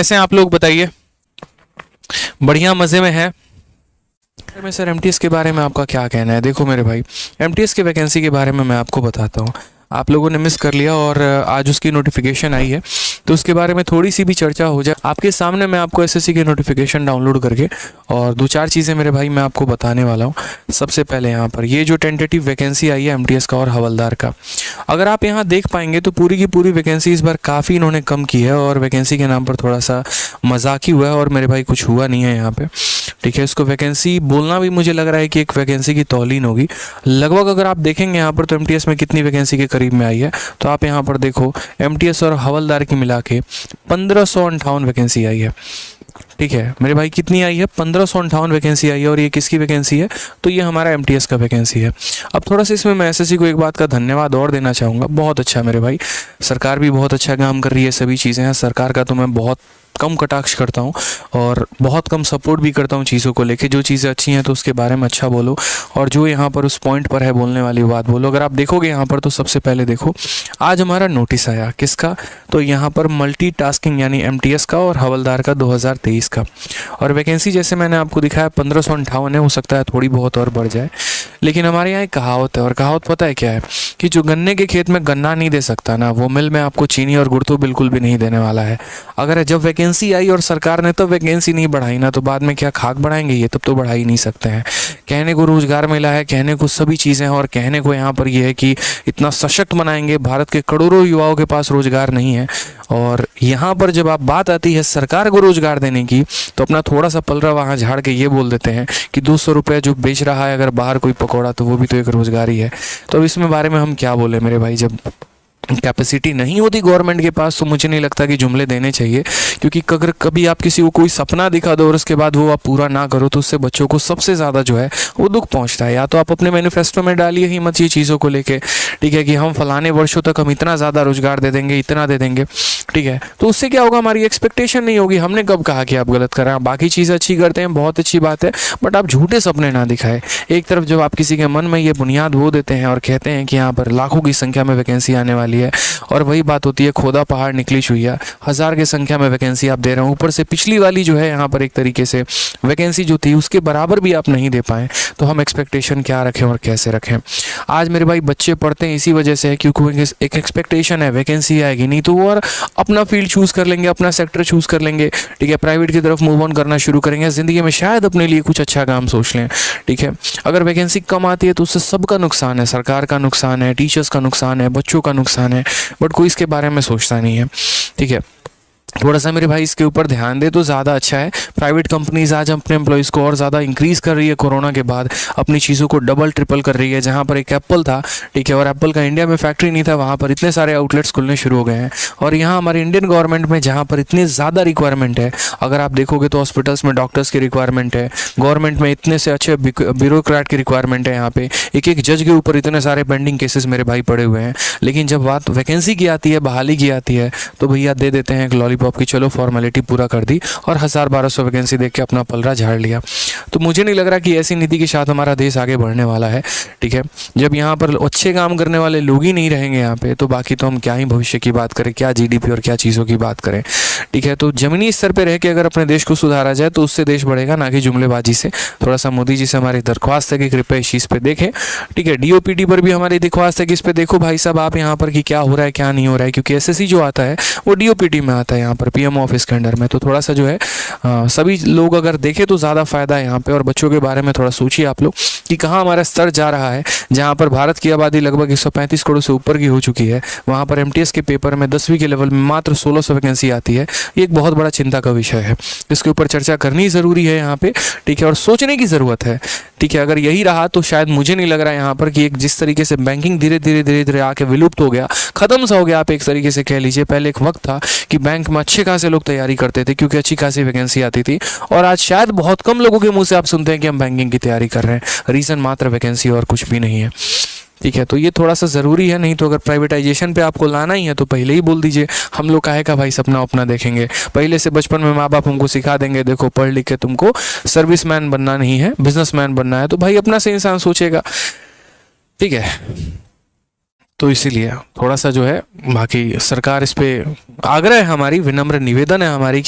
कैसे हैं आप लोग बताइए? बढ़िया मज़े में हैं? मैं सर एमटीएस के बारे में आपका क्या कहना है? देखो मेरे भाई, एमटीएस की वैकेंसी के बारे में मैं आपको बताता हूँ। आप लोगों ने मिस कर लिया और आज उसकी नोटिफिकेशन आई है, तो उसके बारे में थोड़ी सी भी चर्चा हो जाए। आपके सामने मैं आपको एसएससी की नोटिफिकेशन डाउनलोड करके और दो चार चीज़ें मेरे भाई मैं आपको बताने वाला हूँ। सबसे पहले यहाँ पर ये जो टेंटेटिव वैकेंसी आई है एमटीएस का और हवलदार का, अगर आप यहाँ देख पाएंगे तो पूरी की पूरी वैकेंसी इस बार काफ़ी इन्होंने कम की है और वैकेंसी के नाम पर थोड़ा सा मजाक ही हुआ है और मेरे भाई कुछ हुआ नहीं है यहाँ पे। ठीक है, इसको वैकेंसी बोलना भी मुझे लग रहा है कि एक वैकेंसी की तौलीन होगी। लगभग अगर आप देखेंगे यहाँ पर तो एमटीएस में कितनी वैकेंसी के करीब में आई है, तो आप यहाँ पर देखो एमटीएस और हवलदार की मिला के 1558 वैकेंसी आई है। ठीक है मेरे भाई, कितनी आई है? 1558 वैकेंसी आई है। और ये किसकी वैकेंसी है? तो ये हमारा एमटीएस का वैकेंसी है। अब थोड़ा सा इसमें मैं एसएससी को एक बात का धन्यवाद और देना चाहूँगा। बहुत अच्छा मेरे भाई, सरकार भी बहुत अच्छा काम कर रही है। सभी चीज़ें हैं, सरकार का तो मैं बहुत कम कटाक्ष करता हूँ और बहुत कम सपोर्ट भी करता हूँ चीज़ों को लेके। जो चीज़ें अच्छी हैं तो उसके बारे में अच्छा बोलो, और जो यहाँ पर उस पॉइंट पर है बोलने वाली बात बोलो। अगर आप देखोगे यहाँ पर तो सबसे पहले देखो आज हमारा नोटिस आया किसका, तो यहाँ पर मल्टीटास्किंग यानी एमटीएस का और हवलदार का 2023 का। और वैकेंसी जैसे मैंने आपको दिखाया 1558 है, हो सकता है थोड़ी बहुत और बढ़ जाए। लेकिन हमारे यहाँ एक कहावत है, और कहावत पता है क्या है? कि जो गन्ने के खेत में गन्ना नहीं दे सकता ना, वो मिल में आपको चीनी और गुड़ तो बिल्कुल भी नहीं देने वाला है। अगर जब वैकेंसी आई और सरकार ने तब वैकेंसी नहीं बढ़ाई ना, तो बाद में क्या खाक बढ़ाएंगे? ये तब तो बढ़ा ही नहीं सकते हैं। कहने को रोजगार मिला है, कहने को सभी चीज़ें हैं, और कहने को यहाँ पर ये है कि इतना सशक्त बनाएंगे। भारत के करोड़ों युवाओं के पास रोजगार नहीं है, और यहाँ पर जब आप बात आती है सरकार को रोजगार देने की, तो अपना थोड़ा सा पलरा वहाँ झाड़ के ये बोल देते हैं कि 200 रुपये जो बेच रहा है अगर बाहर कोई पकौड़ा, तो वो भी तो एक रोजगार ही है। तो अब इसमें बारे में हम क्या बोले मेरे भाई? जब कैपेसिटी नहीं होती गवर्नमेंट के पास, तो मुझे नहीं लगता कि जुमले देने चाहिए। क्योंकि अगर कभी आप किसी को कोई सपना दिखा दो और उसके बाद वो आप पूरा ना करो, तो उससे बच्चों को सबसे ज़्यादा जो है वो दुख पहुंचता है। या तो आप अपने मैनिफेस्टो में डालिए ही मत ये चीज़ों को लेके, ठीक है, कि हम फलाने वर्षों तक हम इतना ज़्यादा रोजगार दे देंगे, इतना दे देंगे। ठीक है, तो उससे क्या होगा? हमारी एक्सपेक्टेशन नहीं होगी। हमने कब कहा कि आप गलत कर रहे हैं? बाकी चीज़ें अच्छी करते हैं, बहुत अच्छी बात है, बट आप झूठे सपने ना दिखाए। एक तरफ जब आप किसी के मन में ये बुनियाद बो देते हैं और कहते हैं कि यहाँ पर लाखों की संख्या में वैकेंसी आने वाली है, और वही बात होती है खोदा पहाड़ निकली चुहिया, 1000 की संख्या में वैकेंसी आप दे रहे हो, ऊपर से पिछली वाली जो है यहाँ पर एक तरीके से वैकेंसी जो थी उसके बराबर भी आप नहीं दे पाए, तो हम एक्सपेक्टेशन क्या रखें और कैसे रखें? आज मेरे भाई बच्चे पढ़ते हैं इसी वजह से है क्योंकि एक एक्सपेक्टेशन है वैकेंसी आएगी, नहीं तो वो और अपना फील्ड चूज़ कर लेंगे, अपना सेक्टर चूज़ कर लेंगे। ठीक है, प्राइवेट की तरफ मूव ऑन करना शुरू करेंगे, ज़िंदगी में शायद अपने लिए कुछ अच्छा काम सोच लें। ठीक है, अगर वैकेंसी कम आती है तो उससे सबका नुकसान है, सरकार का नुकसान है, टीचर्स का नुकसान है, बच्चों का नुकसान है, बट कोई इसके बारे में सोचता नहीं है। ठीक है, थोड़ा सा मेरे भाई इसके ऊपर ध्यान दे तो ज़्यादा अच्छा है। प्राइवेट कंपनीज आज अपने एम्प्लॉयज़ को और ज़्यादा इंक्रीज़ कर रही है, कोरोना के बाद अपनी चीज़ों को डबल ट्रिपल कर रही है। जहाँ पर एक एप्पल था, ठीक है, और एप्पल का इंडिया में फैक्ट्री नहीं था, वहाँ पर इतने सारे आउटलेट्स खुलने शुरू हो गए हैं। और यहाँ हमारे इंडियन गवर्नमेंट में जहाँ पर इतनी ज़्यादा रिक्वायरमेंट है, अगर आप देखोगे तो हॉस्पिटल्स में डॉक्टर्स की रिक्वायरमेंट है, गवर्नमेंट में इतने से अच्छे ब्यूरोक्रेट की रिक्वायरमेंट है। यहाँ पे एक एक जज के ऊपर इतने सारे पेंडिंग केसेस मेरे भाई पड़े हुए हैं। लेकिन जब बात वैकेंसी की आती है, बहाली की आती है, तो भैया दे देते हैं एक लॉलीपॉप की, चलो फॉर्मेलिटी पूरा कर दी और 1000-1200 वैकेंसी देख के अपना पलरा झाड़ लिया। तो मुझे नहीं लग रहा कि ऐसी नीति के साथ हमारा देश आगे बढ़ने वाला है। ठीक है, जब यहाँ पर अच्छे काम करने वाले लोग ही नहीं रहेंगे यहाँ पे, तो बाकी तो हम क्या ही भविष्य की बात करें, क्या जीडीपी और क्या चीज़ों की बात करें। ठीक है, तो जमीनी स्तर पर रह के अगर अपने देश को सुधारा जाए तो उससे देश बढ़ेगा, ना कि जुमलेबाजी से। थोड़ा सा मोदी जी से हमारी दरख्वास्त है कि कृपया इस चीज़ पे देखें। ठीक है, डीओपीटी पर भी हमारी दरख्वास्त है कि इस पे देखो भाई साहब आप यहाँ पर कि क्या हो रहा है क्या नहीं हो रहा है, क्योंकि एसएससी जो आता है वो डीओपीटी में आता है, यहाँ पर पीएमओ ऑफिस के अंडर में। तो थोड़ा सा जो है सभी लोग अगर देखें तो ज़्यादा फायदा है यहाँ पे। और बच्चों के बारे में थोड़ा सोचिए आप लोग कि कहाँ हमारा स्तर जा रहा है। जहाँ पर भारत की आबादी लगभग 135 करोड़ से ऊपर की हो चुकी है, वहाँ पर एमटीएस के पेपर में 10वीं के लेवल में मात्र 1600 वैकेंसी आती है। ये एक बहुत बड़ा चिंता का विषय है, इसके ऊपर चर्चा करनी ज़रूरी है यहाँ पे। ठीक है, और सोचने की ज़रूरत है। ठीक है, अगर यही रहा तो शायद मुझे नहीं लग रहा है यहाँ पर कि एक जिस तरीके से बैंकिंग धीरे धीरे आके विलुप्त हो गया, ख़त्म सा हो गया, आप एक तरीके से कह लीजिए। पहले एक वक्त था कि बैंक में अच्छे खासे लोग तैयारी करते थे क्योंकि अच्छी खासी वैकेंसी आती थी, और आज शायद बहुत कम लोगों के मुंह से आप सुनते हैं कि हम बैंकिंग की तैयारी कर रहे हैं। रीज़न मात्र वैकेंसी और कुछ भी नहीं है। ठीक है, तो ये थोड़ा सा ज़रूरी है। नहीं तो अगर प्राइवेटाइजेशन पे आपको लाना ही है तो पहले ही बोल दीजिए। हम लोग काहे का भाई सपना अपना देखेंगे? पहले से बचपन में माँ बाप हमको सिखा देंगे, देखो पढ़ लिख के तुमको सर्विसमैन बनना नहीं है, बिजनेसमैन बनना है, तो भाई अपना से इंसान सोचेगा। ठीक है, तो इसीलिए थोड़ा सा जो है, बाकी सरकार इस पे आग्रह है हमारी, विनम्र निवेदन है हमारी